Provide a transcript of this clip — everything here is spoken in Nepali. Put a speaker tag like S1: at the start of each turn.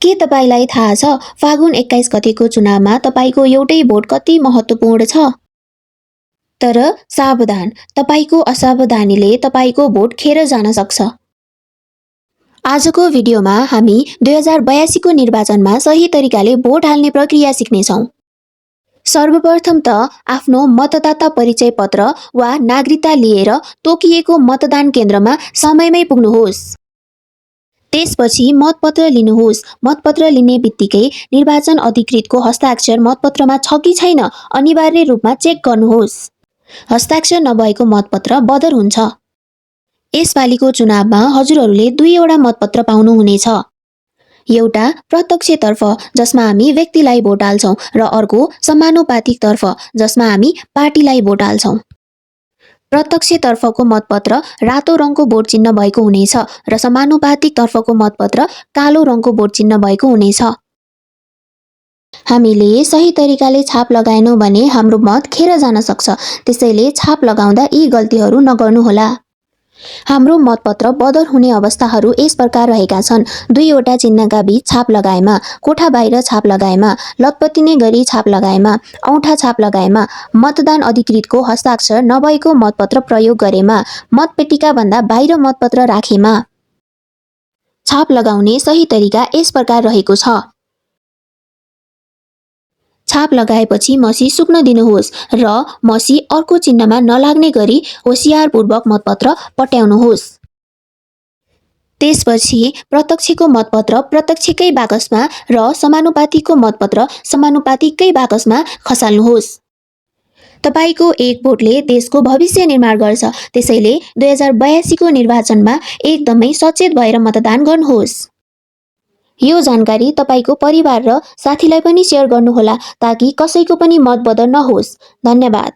S1: के तपाईलाई थाहा छ फागुन 21 गतेको चुनावमा तपाईको एउटै भोट कति महत्त्वपूर्ण छ? तर सावधान, तपाईको असावधानीले तपाईको भोट खेर जान सक्छ। आजको भिडियोमा हामी 2082 को निर्वाचनमा सही तरिकाले भोट हाल्ने प्रक्रिया सिक्नेछौँ। सर्वप्रथम त आफ्नो मतदाता परिचय पत्र वा नागरिकता लिएर तोकिएको मतदान केन्द्रमा समयमै पुग्नुहोस्। त्यसपछि मतपत्र लिनुहोस्। मतपत्र लिने बित्तिकै निर्वाचन अधिकृतको हस्ताक्षर मतपत्रमा छ कि छैन अनिवार्य रूपमा चेक गर्नुहोस्। हस्ताक्षर नभएको मतपत्र बदर हुन्छ। यसपालिको चुनावमा हजुरहरूले दुईवटा मतपत्र पाउनुहुनेछ। एउटा प्रत्यक्षतर्फ जसमा हामी व्यक्तिलाई भोट हाल्छौं र अर्को समानुपातिकतर्फ जसमा हामी पार्टीलाई भोट हाल्छौं। प्रत्यक्षतर्फको मतपत्र रातो रङको भोट चिन्ह भएको हुनेछ र समानुपातिक तर्फको मतपत्र कालो रङको भोट चिन्ह भएको हुनेछ। हामीले सही तरिकाले छाप लगाएनौं भने हाम्रो मत खेर जान सक्छ। त्यसैले छाप लगाउँदा यी गल्तीहरू नगर्नुहोला। हाम्रो मतपत्र बदर हुने अवस्थाहरू यस प्रकार रहेका छन्। दुईवटा चिन्हका बीच छाप लगाएमा, कोठा बाहिर छाप लगाएमा, लतपतिने गरी छाप लगाएमा, औँठा छाप लगाएमा, मतदान अधिकृतको हस्ताक्षर नभएको मतपत्र प्रयोग गरेमा, मतपेटिका भन्दा बाहिर मतपत्र राखेमा। छाप लगाउने सही तरिका यस प्रकार रहेको छ। छाप लगाएपछि मसी सुक्न दिनुहोस् र मसी अर्को चिन्हमा नलाग्ने गरी होशियारपूर्वक मतपत्र पट्याउनुहोस्। त्यसपछि प्रत्यक्षको मतपत्र प्रत्यक्षकै बाकसमा र समानुपातिकको मतपत्र समानुपातिककै बाकसमा खसाल्नुहोस्। तपाईको एक भोटले देशको भविष्य निर्माण गर्छ। त्यसैले 2082 को निर्वाचनमा एकदमै सचेत भएर मतदान गर्नुहोस्। यो जानकारी तपाईको परिवार र साथीलाई पनि शेयर गर्नुहोला ताकि कसैको पनि मत बदर नहोस्। धन्यवाद।